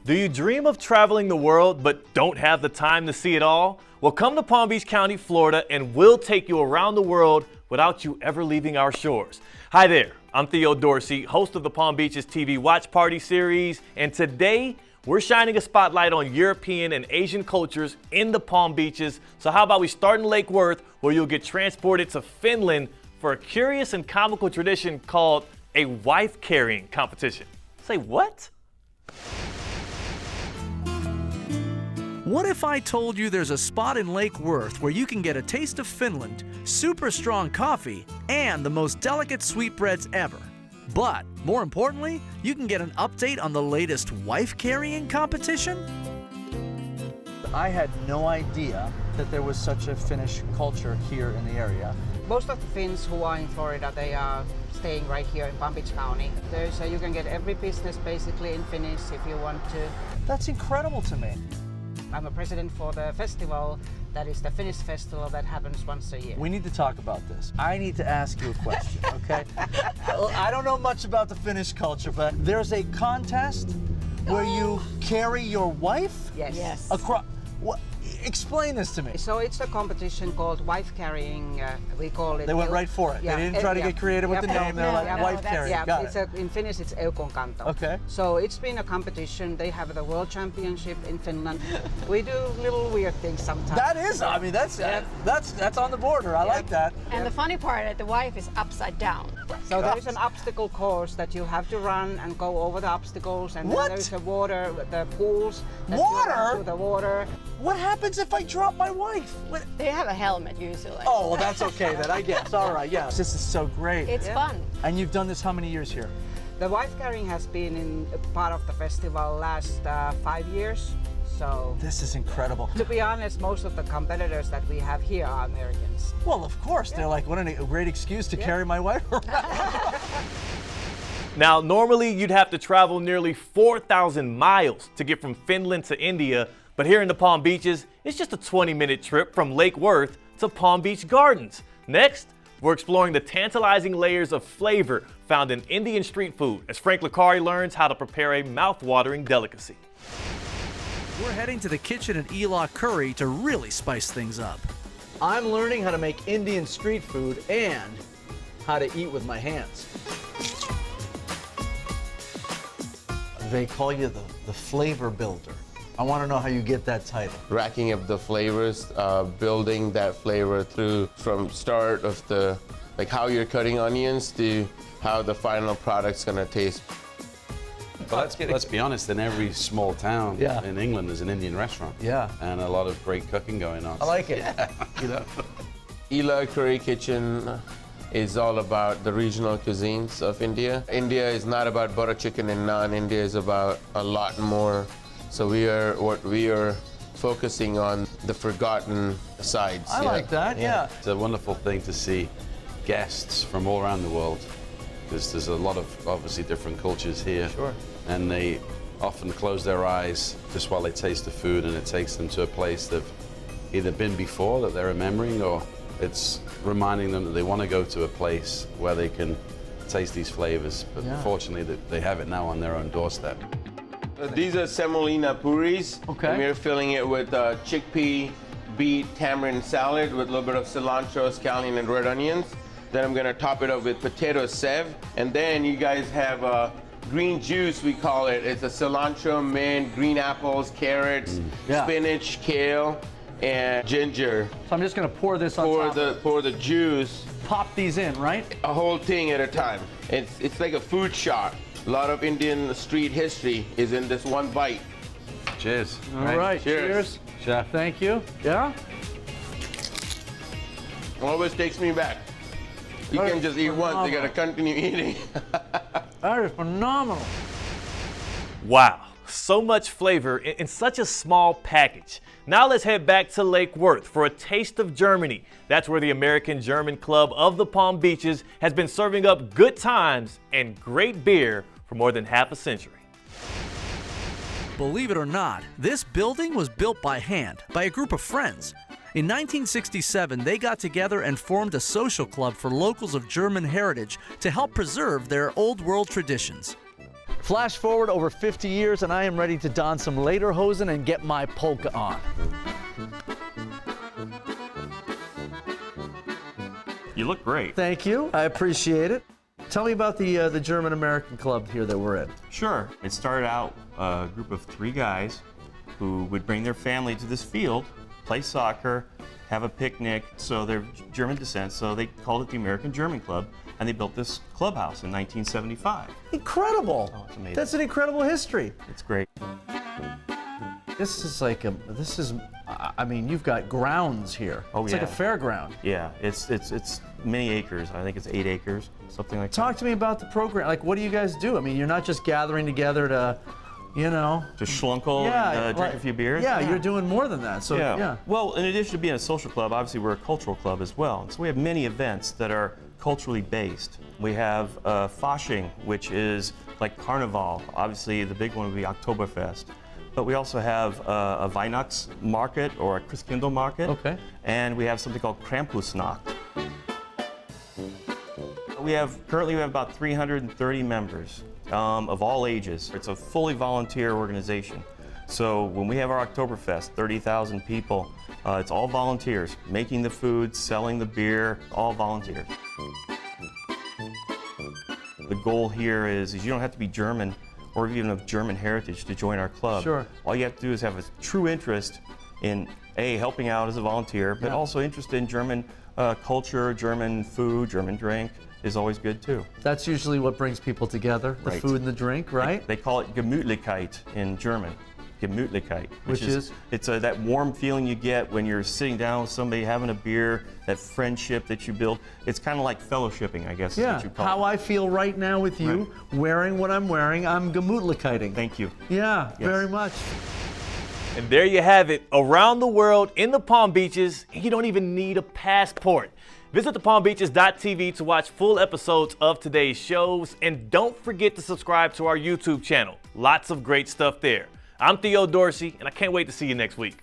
Do you dream of traveling the world but don't have the time to see it all? Well, come to Palm Beach County, Florida, and we'll take you around the world without you ever leaving our shores. Hi there, I'm Theo Dorsey, host of the Palm Beaches TV Watch Party series, and today we're shining a spotlight on European and Asian cultures in the Palm Beaches. So how about we start in Lake Worth, where you'll get transported to Finland for a curious and comical tradition called a wife carrying competition. Say what? What if I told you there's a spot in Lake Worth where you can get a taste of Finland, super strong coffee, and the most delicate sweetbreads ever? But, more importantly, you can get an update on the latest wife-carrying competition? I had no idea that there was such a Finnish culture here in the area. Most of the Finns who are in Florida, they are staying right here in Palm Beach County. You can get every business basically in Finnish if you want to. That's incredible to me. I'm a president for the festival that is the Finnish festival that happens once a year. We need to talk about this. I need to ask you a question, okay? I don't know much about the Finnish culture, but there's a contest where you carry your wife? Yes. Across. What? Explain this to me. So it's a competition called wife carrying. We call it. They went right for it. Yeah, they didn't try to get creative with the name. They're like wife carrying. Yeah, Got it. in Finnish it's eukonkanto. Okay. So it's been a competition. They have the world championship in Finland. We do little weird things sometimes. That is. I mean, that's on the border. I like that. And the funny part is the wife is upside down. So there is an obstacle course that you have to run and go over the obstacles, and What? then there's the water, the pools. that Water? you run through the water. What happens if I drop my wife? What? They have a helmet usually. Oh, well, that's okay then, I guess. All right, yeah. This is so great. It's fun. And you've done this how many years here? The wife carrying has been in part of the festival last 5 years. So This is incredible. to be honest, most of the competitors that we have here are Americans. Well, of course. They're like, what a great excuse to carry my wife around. Now, normally you'd have to travel nearly 4,000 miles to get from Finland to India, but here in the Palm Beaches, it's just a 20-minute trip from Lake Worth to Palm Beach Gardens. Next, we're exploring the tantalizing layers of flavor found in Indian street food as Frank Licari learns how to prepare a mouth-watering delicacy. We're heading to the kitchen at Ela Curry to really spice things up. I'm learning how to make Indian street food and how to eat with my hands. They call you the flavor builder. I want to know how you get that title. Racking up the flavors, building that flavor from start of like how you're cutting onions to how the final product's gonna taste. But let's be honest, in every small town in England there's an Indian restaurant. Yeah. And a lot of great cooking going on. I like it. Yeah. You know? Ela Curry Kitchen is all about the regional cuisines of India. India is not about butter chicken and naan. India is about a lot more. So we are focusing on the forgotten sides. I like that, yeah. It's a wonderful thing to see guests from all around the world, because there's a lot of obviously different cultures here. Sure. And they often close their eyes just while they taste the food, and it takes them to a place they've either been before that they're remembering, or it's reminding them that they want to go to a place where they can taste these flavors. But fortunately, they have it now on their own doorstep. These are semolina puris. Okay. And we're filling it with chickpea, beet, tamarind salad with a little bit of cilantro, scallion, and red onions. Then I'm gonna top it up with potato sev. And then you guys have green juice, we call it. It's a cilantro, mint, green apples, carrots, spinach, kale, and ginger. So I'm just going to pour this on top. Pour the juice. Pop these in, right? A whole thing at a time. It's like a food shot. A lot of Indian street history is in this one bite. Cheers. All right. Cheers. Chef. Thank you. Yeah? Always takes me back. You can't just eat once, you gotta continue eating. That is phenomenal. Wow, so much flavor in such a small package. Now let's head back to Lake Worth for a taste of Germany. That's where the American German Club of the Palm Beaches has been serving up good times and great beer for more than half a century. Believe it or not, this building was built by hand by a group of friends. In 1967, they got together and formed a social club for locals of German heritage to help preserve their old world traditions. Flash forward over 50 years, and I am ready to don some lederhosen and get my polka on. You look great. Thank you. I appreciate it. Tell me about the German-American club here that we're in. Sure. It started out a group of 3 guys who would bring their family to this field, play soccer, have a picnic. So they're German descent, so they called it the American German Club, and they built this clubhouse in 1975. Incredible. Oh, it's amazing. That's an incredible history. It's great. This is like I mean, you've got grounds here. Oh, it's yeah. like a fairground. Yeah, it's many acres. I think it's 8 acres, something like Talk to me about the program. Like, what do you guys do? I mean, you're not just gathering together to, you know. that. To schlunkel and drink a few beers? Yeah, you're doing more than that. So, yeah. Well, in addition to being a social club, obviously we're a cultural club as well. So we have many events that are culturally based. We have Fasching, which is like Carnival. Obviously, the big one would be Oktoberfest. But we also have a Weihnachts market or a Christkindl market. Okay. And we have something called Krampusnacht. Currently we have about 330 members of all ages. It's a fully volunteer organization. So when we have our Oktoberfest, 30,000 people, it's all volunteers, making the food, selling the beer, all volunteers. The goal here is you don't have to be German or even of German heritage to join our club. Sure. All you have to do is have a true interest in helping out as a volunteer, but also interest in German culture, German food, German drink is always good too. That's usually what brings people together, the Right. food and the drink, right? They call it Gemütlichkeit in German. Gemütlichkeit, Which is? It's that warm feeling you get when you're sitting down with somebody having a beer, that friendship that you build. It's kind of like fellowshipping, I guess is Yeah, what you call how it. I feel right now with you, wearing what I'm wearing, I'm gemütlichkeiten. Thank you. Yeah, Yes. very much. And there you have it, around the world in the Palm Beaches, and you don't even need a passport. Visit thepalmbeaches.tv to watch full episodes of today's shows, and don't forget to subscribe to our YouTube channel. Lots of great stuff there. I'm Theo Dorsey, and I can't wait to see you next week.